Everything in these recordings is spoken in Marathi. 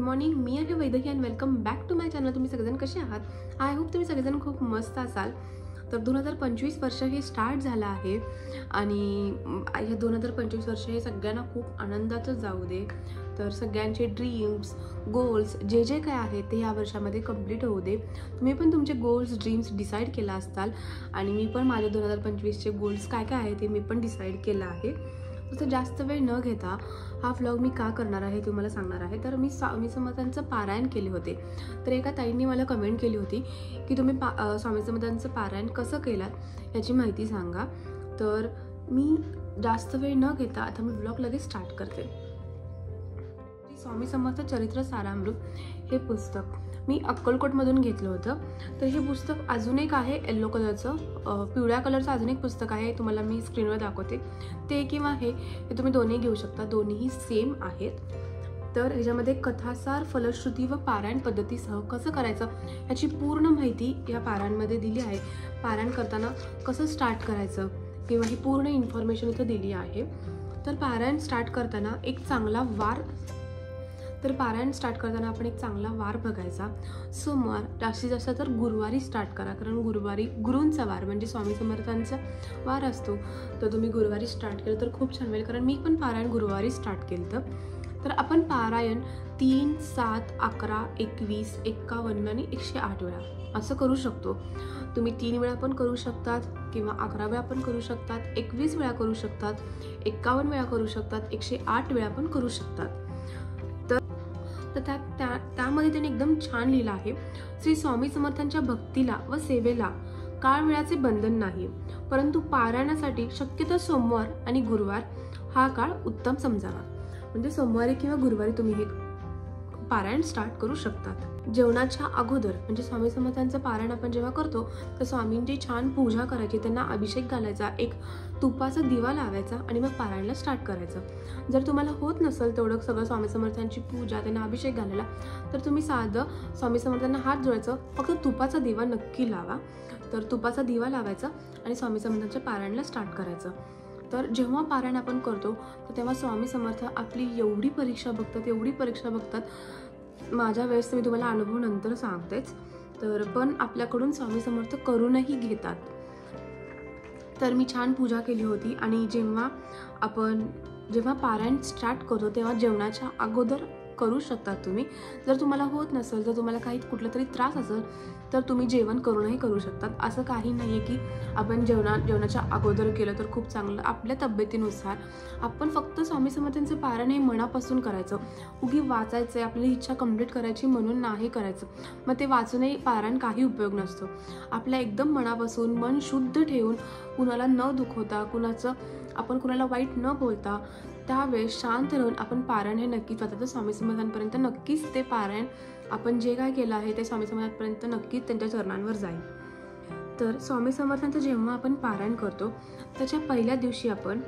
मॉर्निंग. मी आहे Vaidehi and welcome back to my channel. तुम्ही सगळेजण कसे आहात? आय होप तुम्ही सगळेजण खूप मस्त असाल. तर 2025 वर्ष हे स्टार्ट झालं आहे आणि हे 2025 वर्ष हे सगळ्यांना खूप आनंदाचं जाऊ दे. तर सगळ्यांचे ड्रीम्स गोल्स जे काय आहे ते या वर्षामध्ये कंप्लीट होऊ दे. तुम्ही पण तुमचे गोल्स ड्रीम्स डिसाईड केला असताल आणि मी पण माझे 2025चे गोल्स काय काय आहे ते मी पण डिसाईड केलं आहे. तर जास्त वेळ न घेता हा व्लॉग मी का करणार आहे ते तुम्हाला सांगणार आहे. तर मी स्वामी समर्थांचं पारायण केले होते. तर एका ताईंनी मला कमेंट केली होती की तुम्ही स्वामी समर्थांचं पारायण कसं केलात याची माहिती सांगा. तर मी जास्त वेळ न घेता आता मी व्लॉग लगेच स्टार्ट करते. स्वामी समर्थ चरित्र सारामृत हे पुस्तक मी अक्कलकोटमधून घेतलं होतं. तर हे पुस्तक अजून एक आहे येलो कलरचं, पिवळ्या कलरचं अजून एक पुस्तक आहे, तुम्हाला मी स्क्रीनवर दाखवते. ते किंवा हे तुम्ही दोन्ही घेऊ शकता, दोन्हीही सेम आहेत. तर ह्याच्यामध्ये कथासार फलश्रुती व पारायण पद्धतीसह कसं करायचं याची पूर्ण माहिती या पारायणमध्ये दिली आहे. पारायण करताना कसं स्टार्ट करायचं किंवा ही पूर्ण इन्फॉर्मेशन इथं दिली आहे. तर पारायण स्टार्ट करताना आपण एक चांगला वार बघायचा. सोमवार, जास्तीत जास्त तर गुरुवारी स्टार्ट करा, कारण गुरुवारी गुरूंचा वार म्हणजे स्वामी समर्थांचा वार असतो. तर तुम्ही गुरुवारी स्टार्ट केलं तर खूप छान होईल, कारण मी पण पारायण गुरुवारी स्टार्ट केलं. तर आपण पारायण 3, 7, 11, 21, 51 आणि 108 वेळा असं करू शकतो. तुम्ही 3 वेळा पण करू शकतात किंवा 11 वेळा पण करू शकतात, 21 वेळा करू शकतात, 51 वेळा करू शकतात, 108 वेळा पण करू शकतात. तर त्यामध्ये त्यांनी एकदम छान लिहिलं आहे, श्री स्वामी समर्थांच्या भक्तीला व सेवेला काळ वेळाचे बंधन नाही, परंतु पारायणासाठी शक्यतो सोमवार आणि गुरुवार हा काळ उत्तम समजावा. म्हणजे सोमवारी किंवा गुरुवारी तुम्ही हे पारायण स्टार्ट करू शकतात. जेवणाच्या अगोदर म्हणजे स्वामी समर्थांचं पारायण आपण जेव्हा करतो तर स्वामींची छान पूजा करायची, त्यांना अभिषेक घालायचा, एक तुपाचा दिवा लावायचा आणि मग पारायणला स्टार्ट करायचं. जर तुम्हाला होत नसेल तेवढं सगळं स्वामी समर्थांची पूजा, त्यांना अभिषेक घालायला, तर तुम्ही साधं स्वामी समर्थांना हात जोडायचं, फक्त तुपाचा दिवा नक्की लावा. तर तुपाचा दिवा लावायचा आणि स्वामी समर्थांच्या पारायणला स्टार्ट करायचं. तर जेव्हा पारायण आपण करतो तर तेव्हा स्वामी समर्थ आपली एवढी परीक्षा बघतात. माझ्या वेळेस मी तुम्हाला अनुभव नंतर सांगतेच. तर पण आपल्याकडून स्वामी समर्थ करूनही घेतात. तर मी छान पूजा केली होती आणि जेव्हा पारायण स्टार्ट करतो तेव्हा जेवणाच्या अगोदर करू शकतात तुम्ही. जर तुम्हाला होत नसेल, जर तुम्हाला काही कुठला तरी त्रास असेल तर तुम्ही जेवण करूनही करू शकतात. असं काही नाही आहे की आपण जेवणाच्या अगोदर केलं तर खूप चांगलं. आपल्या तब्येतीनुसार आपण फक्त स्वामी समर्थांचं पारायण हे मनापासून करायचं. उगी वाचायचं आहे, आपली इच्छा कंप्लीट करायची म्हणून नाही करायचं. मग ते वाचूनही पारायण काही उपयोग नसतो. आपल्या एकदम मनापासून मन शुद्ध ठेवून, कुणाला न दुखवता, कुणाला वाईट न बोलता, त्यावेळेस शांत राहून आपण पारायण हे नक्कीच वाचायचं. स्वामी समर्थांपर्यंत नक्कीच ते पारायण आपण जे काय केलं आहे ते स्वामी समर्थांपर्यंत नक्कीच त्यांच्या चरणांवर जाईल. तर स्वामी समर्थांचं जेव्हा आपण पारायण करतो त्याच्या पहिल्या दिवशी आपण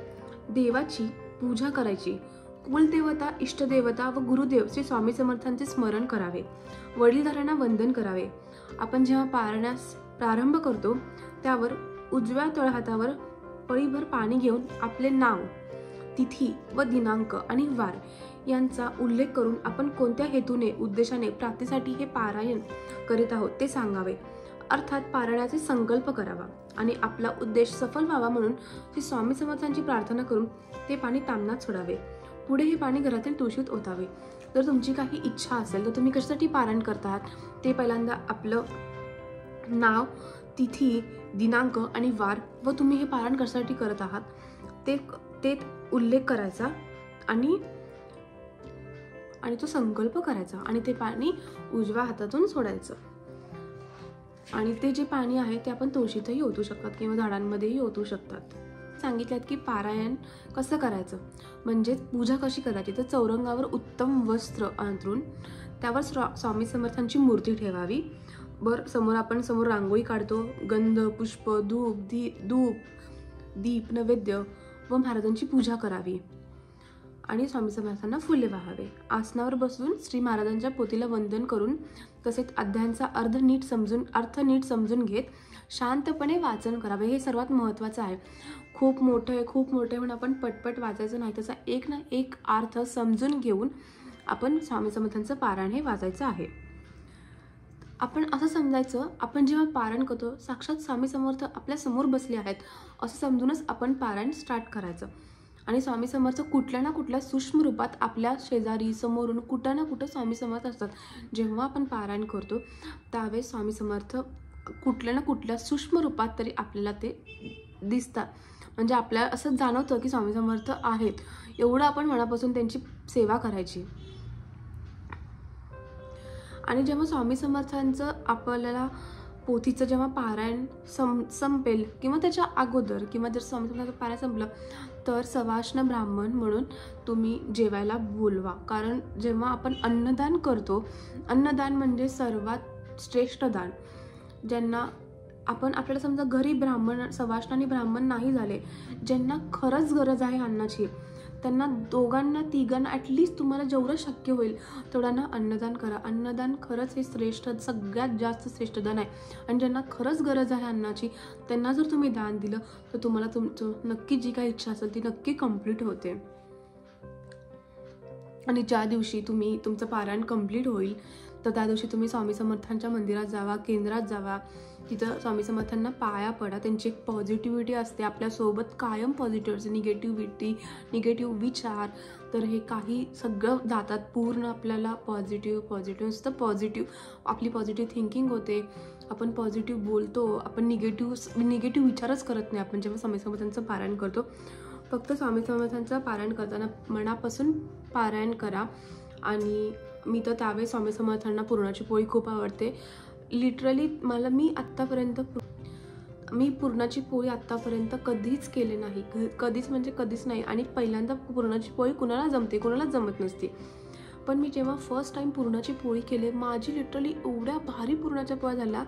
देवाची पूजा करायची. कुलदेवता, इष्टदेवता व गुरुदेव श्री स्वामी समर्थांचे स्मरण करावे. वडीलधाऱ्यांना वंदन करावे. आपण जेव्हा पारायणास प्रारंभ करतो त्यावर उजव्या तळहातावर पळीभर पाणी घेऊन आपले नाव, तिथी व दिनांक आणि वार यांचा उल्लेख करून आपण कोणत्या हेतूने, उद्देशाने, प्राप्तीसाठी हे पारायण करीत आहोत ते सांगावे. अर्थात पारायणाचे संकल्प करावा आणि आपला उद्देश सफल व्हावा म्हणून श्री स्वामी समर्थांची प्रार्थना करून ते पाणी तामनात सोडावे. पुढे हे पाणी घरातील तुळशीत ओतावे. जर तुमची काही इच्छा असेल तर तुम्ही कशासाठी पारायण करतात ते पहिल्यांदा आपलं नाव, तिथी, दिनांक आणि वार व तुम्ही हे पारायण कशासाठी करत आहात ते उल्लेख करायचा आणि तो संकल्प करायचा आणि ते पाणी उजव्या हातातून सोडायचं. आणि ते जे पाणी आहे ते आपण तुळशीतही ओतू शकतात किंवा झाडांमध्येही ओतू शकतात. सांगितल्यात की पारायण कसं करायचं म्हणजे पूजा कशी करायची. तर चौरंगावर उत्तम वस्त्र अंथरून त्यावर स्वामी समर्थांची मूर्ती ठेवावी. समोर रांगोळी काढतो. गंध, पुष्प, धूप, दीप, नैवेद्य व महाराजांची पूजा करावी आणि स्वामी समर्थांना फुले वाहावे. आसनावर बसून श्री महाराजांच्या पोथीला वंदन करून तसेच अध्यायांचा अर्थ नीट समजून घेत शांतपणे वाचन करावे. हे सर्वात महत्त्वाचं आहे. खूप मोठं आहे म्हणून आपण पटपट वाचायचं नाही. त्याचा एक ना एक अर्थ समजून घेऊन आपण स्वामी समर्थांचं पारायण हे वाचायचं आहे. आपण असं समजायचं, आपण जेव्हा पारायण करतो साक्षात स्वामी समर्थ आपल्या समोर बसले आहेत असं समजूनच आपण पारायण स्टार्ट करायचं. आणि स्वामी समर्थ कुठल्या ना कुठल्या सूक्ष्म रूपात आपल्या शेजारी समोरून कुठं ना कुठं स्वामी समर्थ असतात. जेव्हा आपण पारायण करतो त्यावेळेस स्वामी समर्थ कुठल्या ना कुठल्या सूक्ष्म रूपात तरी आपल्याला ते दिसतात. म्हणजे आपल्याला असं जाणवतं की स्वामी समर्थ आहेत. एवढं आपण मनापासून त्यांची सेवा करायची. आणि जेव्हा स्वामी समर्थांचं आपल्याला पोथीचं जेव्हा पारायण संपेल किंवा त्याच्या अगोदर किंवा जर स्वामी समर्थांचं पारायण संपलं तर सवाष्ण ब्राह्मण म्हणून तुम्ही जेवायला बोलवा. कारण जेव्हा आपण अन्नदान करतो, अन्नदान म्हणजे सर्वात श्रेष्ठ दान. ज्यांना आपण आपल्याला समजा घरी ब्राह्मण सवाष्ण आणि ब्राह्मण नाही झाले, ज्यांना खरंच गरज आहे अन्नाची, त्यांना दोघांना तिघांना ॲटलिस्ट तुम्हाला जेवढं शक्य होईल तेवढ्यांना अन्नदान करा. अन्नदान खरंच हे श्रेष्ठ, सगळ्यात जास्त श्रेष्ठ दान आहे. आणि ज्यांना खरंच गरज आहे अन्नाची त्यांना जर तुम्ही दान दिलं तर तुम्हाला तुमचं नक्की जी काही इच्छा असेल ती नक्की कंप्लीट होते. आणि ज्या दिवशी तुमचं पारायण कंप्लीट होईल तर त्या दिवशी तुम्ही स्वामी समर्थांच्या मंदिरात जावा, केंद्रात जावा. तिथं स्वामी समर्थांना पाया पडा. त्यांची एक पॉझिटिव्हिटी असते आपल्यासोबत कायम, पॉझिटिव्ह असते. निगेटिव्ह विचार तर हे काही सगळं जातात. पूर्ण आपल्याला पॉझिटिव्ह नुसतं पॉझिटिव्ह आपली पॉझिटिव्ह थिंकिंग होते. आपण पॉझिटिव्ह बोलतो. आपण निगेटिव्ह विचारच करत नाही आपण जेव्हा स्वामी समर्थांचं पारायण करतो. फक्त स्वामी समर्थांचं पारायण करताना मनापासून पारायण करा. आणि मी तर त्यावेळेस स्वामी समर्थांना पुरणाची पोळी खूप आवडते. लिटरली मी पुरणाची पोळी आत्तापर्यंत कधीच केले नाही, कधीच म्हणजे कधीच नाही. आणि पहिल्यांदा पुरणाची पोळी कुणाला जमते, कुणालाच जमत नसते. पण मी जेव्हा फर्स्ट टाईम पुरणाची पोळी केली, माझी लिटरली एवढ्या भारी पुरणाच्या पोळ्या झाल्या.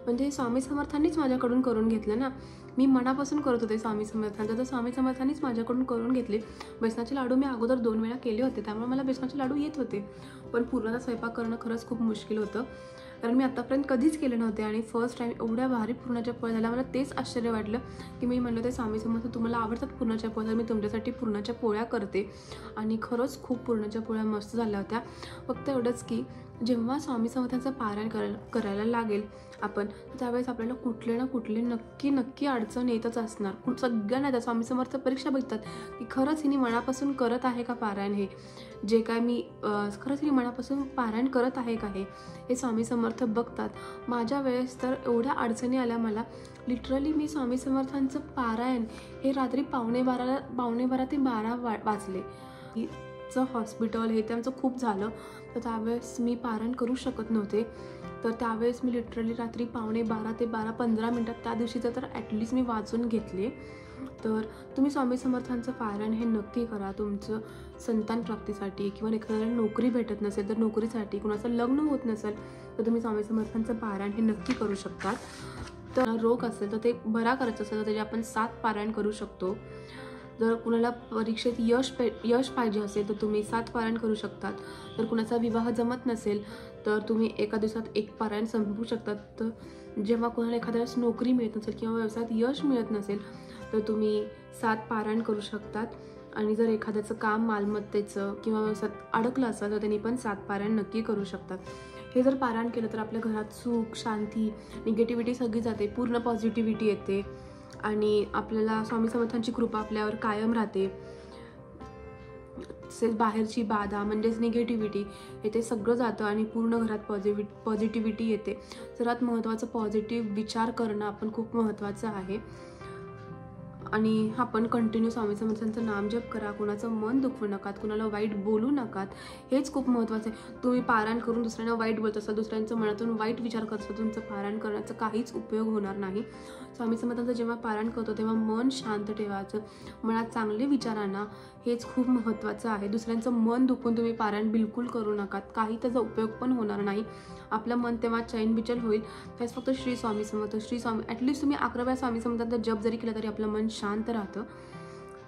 म्हणजे स्वामी समर्थांनीच माझ्याकडून करून घेतलं ना. मी मनापासून करत होते स्वामी समर्थांचं, तर स्वामी समर्थांनीच माझ्याकडून करून घेतले. बेसनाचे लाडू मी अगोदर 2 वेळा केले होते, त्यामुळे मला बेसनाचे लाडू येत होते. पण पुरणाचा स्वयंपाक करणं खरंच खूप मुश्किल होतं, कारण मी आत्तापर्यंत कधीच केले नव्हते. आणि फर्स्ट टाईम एवढ्या भारी पुरणाच्या पोळ्या झाल्या. मला तेच आश्चर्य वाटलं की मी म्हणलं ते स्वामी समर्थ तुम्हाला आवडतात पुरणाच्या पोळ्या, तर मी तुमच्यासाठी पुरणाच्या पोळ्या करते. आणि खरंच खूप पुरणाच्या पोळ्या मस्त झाल्या होत्या. फक्त एवढंच की जेव्हा स्वामी समर्थांचं पारायण करायला लागेल आपण, त्यावेळेस आपल्याला कुठले ना कुठले नक्की अडचण येतच असणार. सगळ्यांना त्या स्वामी समर्थ परीक्षा बघतात की खरंच हिने मनापासून करत आहे का पारायण, हे जे काय मी खरंच हिने मनापासून पारायण करत आहे का हे स्वामी समर्थ बघतात. माझ्या वेळेस तर एवढ्या अडचणी आल्या मला. लिटरली मी स्वामी समर्थांचं पारायण हे रात्री 11:15 ते 12 वाजले. हॉस्पिटल हे त्यांचं खूप झालं, तर त्यावेळेस मी पारायण करू शकत नव्हते. तर त्यावेळेस मी लिटरली रात्री 11:15 ते 12:15 त्या दिवशीचं तर ॲटलिस्ट मी वाचून घेतले. तर तुम्ही स्वामी समर्थांचं पारायण हे नक्की करा. तुमचं संतान प्राप्तीसाठी किंवा एखाद्याला नोकरी भेटत नसेल तर नोकरीसाठी, कुणाचं लग्न होत नसेल तर तुम्ही स्वामी समर्थांचं पारायण हे नक्की करू शकता. तर रोग असेल तर ते बरा करायचं असेल तर त्याचे आपण 7 पारायण करू शकतो. जर कुणाला परीक्षेत यश पाहिजे असेल तर तुम्ही 7 पारायण करू शकतात. जर कुणाचा विवाह जमत नसेल तर तुम्ही एका दिवसात 1 पारायण संपवू शकतात. तर जेव्हा कोणाला एखाद्या वेळेस नोकरी मिळत नसेल किंवा व्यवसायात यश मिळत नसेल तर तुम्ही 7 पारायण करू शकतात. आणि जर एखाद्याचं काम मालमत्तेचं किंवा व्यवसायात अडकलं असेल तर त्यांनी पण 7 पारायण नक्की करू शकतात. हे जर पारायण केलं तर आपल्या घरात सुख, शांती, निगेटिव्हिटी सगळी जाते, पूर्ण पॉझिटिव्हिटी येते. आणि आपल्याला स्वामी समर्थांची कृपा आपल्यावर कायम राहते. बाहेरची बाधा म्हणजेच निगेटिव्हिटी हे ते सगळं जातं आणि पूर्ण घरात पॉझिटिव्हिटी येते. सर्वात महत्त्वाचं पॉझिटिव्ह विचार करणं आपण खूप महत्त्वाचं आहे. आणि आपण कंटिन्यू स्वामी समर्थांचं नामजप करा. कोणाचं मन दुखवू नका, कुणाला वाईट बोलू नका, हेच खूप महत्त्वाचं आहे. तुम्ही पारायण करून दुसऱ्यांना वाईट बोलत असाल, दुसऱ्यांचं मनातून वाईट विचार करत असाल, तुमचं पारायण करण्याचा काहीच उपयोग होणार नाही. स्वामी समर्थांचं जेव्हा पारायण करतो तेव्हा मन शांत ठेवायचं, मनात चांगले विचार आणा, हेच खूप महत्त्वाचं आहे. दुसऱ्यांचं मन दुखून तुम्ही पारायण बिलकुल करू नका, काही त्याचा उपयोग पण होणार नाही. आपलं मन तेव्हा चैन बिचल होईल. त्याच फक्त श्री स्वामी समर्थ, श्री स्वामी, ॲटलिस्ट तुम्ही 11 वेळा स्वामी समर्थांचा जप जरी केला तरी आपलं मन शांत राहतं.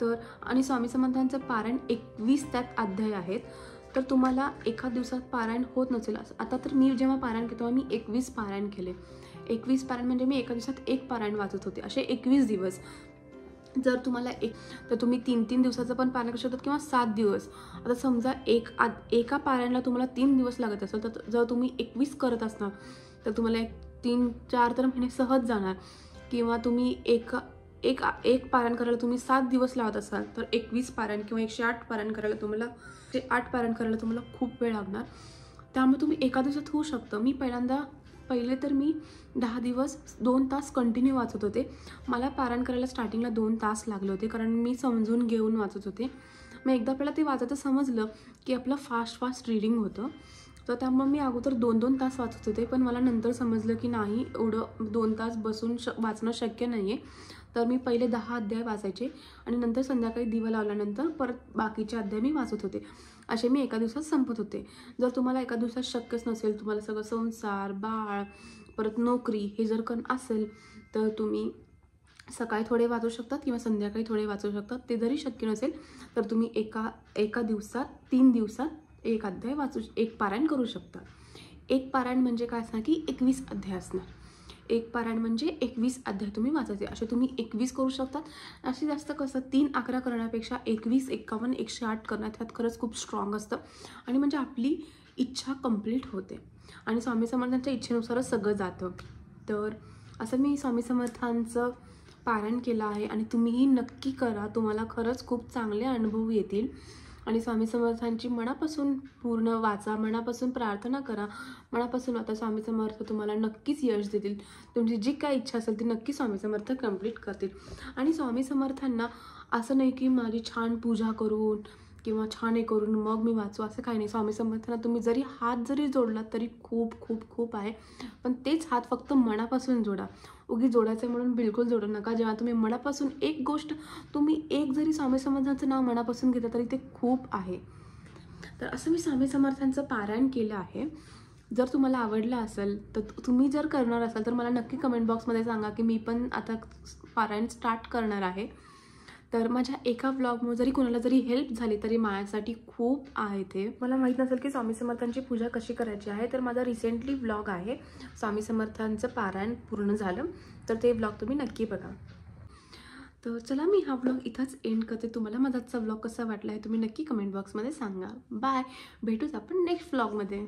तर आणि स्वामी समर्थांचं पारायण 21 त्यात अध्याय आहेत. तर तुम्हाला एका दिवसात पारायण होत नसेल, आता तर मी जेव्हा पारायण केलं तेव्हा मी 21 पारायण केले. 21 पारायण म्हणजे मी एका दिवसात 1 पारायण वाचत होते, असे 21 दिवस. जर तुम्हाला तर तुम्ही 3-3 दिवसाचं पण पारायण करू शकतात किंवा 7 दिवस. आता समजा एका पारायणाला तुम्हाला 3 दिवस लागत असेल, तर जर तुम्ही 21 करत असणार तर तुम्हाला 3-4 तर महिने सहज जाणार. किंवा तुम्ही एक पारायण करायला तुम्ही 7 दिवस लावत असाल तर 21 पारायण किंवा 108 पारायण करायला तुम्हाला 8 पारायण करायला तुम्हाला खूप वेळ लागणार. त्यामुळे तुम्ही एका दिवसात होऊ शकतं. पहिले तर मी 10 दिवस 2 तास कंटिन्यू वाचत होते. मला पारायण करायला स्टार्टिंगला 2 तास लागले होते, कारण मी समजून घेऊन वाचत होते. मग एकदा आपल्याला ते वाचायचं समजलं की आपलं फास्ट रीडिंग होतं. तर त्यामुळे मी अगोदर 2-2 तास वाचत होते, पण मला नंतर समजलं की नाही, एवढं 2 तास बसून वाचणं शक्य नाही आहे. तर मी पहिले 10 अध्याय वाचायचे आणि नंतर संध्याकाळी दिवा लावल्यानंतर परत बाकीचे अध्याय मी वाचत होते. असे मी एका दिवसात संपत होते. जर तुम्हाला एका दिवसात शक्यच नसेल, तुम्हाला सगळं संसार, बाळ, परत नोकरी हे जर असेल, तर तुम्ही सकाळी थोडे वाचू शकतात किंवा संध्याकाळी थोडे वाचू शकतात. ते जरी शक्य नसेल तर तुम्ही एका दिवसात 3 दिवसात एक पारायण करू शकता. एक पारायण म्हणजे काय असणार की 21 अध्याय असणार. एक पारायण म्हणजे 21 अध्याय तुम्ही वाचायचे. असे तुम्ही 21 करू शकतात. असे जास्त कसं 3-11 करण्यापेक्षा 21, 51, 108 करण्यात ह्यात खरंच खूप स्ट्रॉंग असतं आणि म्हणजे आपली इच्छा कंप्लीट होते आणि स्वामी समर्थांच्या इच्छेनुसारच सगळं जातं. तर असं मी स्वामी समर्थांचं पारायण केलं आहे आणि तुम्हीही नक्की करा. तुम्हाला खरंच खूप चांगले अनुभव येतील आणि स्वामी समर्थांची मनापासून पूर्ण वाचा, मनापासून प्रार्थना करा, मनापासून आता स्वामी समर्थ तुम्हाला नक्कीच यश देतील. तुमची जी काय इच्छा असेल ती नक्की स्वामी समर्थ कंप्लीट करतील. आणि स्वामी समर्थांना असं नाही की माझी छान पूजा करून किंवा छान हे करून मग मी वाचू, असं काही नाही. स्वामी समर्थांना तुम्ही हात जरी जोडलात तरी खूप खूप खूप आहे. पण तेच हात फक्त मनापासून जोडा. उगी जोडायचं म्हणून बिलकुल जोडू नका. जेव्हा तुम्ही मनापासून एक गोष्ट, तुम्ही एक जरी स्वामी समर्थांचं नाव मनापासून घेता तरी ते खूप आहे. तर असं मी स्वामी समर्थांचं पारायण केलं आहे. जर तुम्हाला आवडलं असेल तर तुम्ही जर करणार असाल तर मला नक्की कमेंट बॉक्समध्ये सांगा की मी पण आता पारायण स्टार्ट करणार आहे. तर माझ्या एका व्लॉगमुळे जरी कोणाला जरी हेल्प झाली तरी माझ्यासाठी खूप आहे. ते मला माहीत नसेल की स्वामी समर्थांची पूजा कशी करायची आहे, तर माझा रिसेंटली व्लॉग आहे स्वामी समर्थांचं पारायण पूर्ण झालं, तर ते व्लॉग तुम्ही नक्की बघा. तर चला, मी हा व्लॉग इथंच एंड करते. तुम्हाला माझा आजचा व्लॉग कसा वाटला आहे तुम्ही नक्की कमेंट बॉक्समध्ये सांगा. बाय. भेटूच आपण नेक्स्ट व्लॉगमध्ये.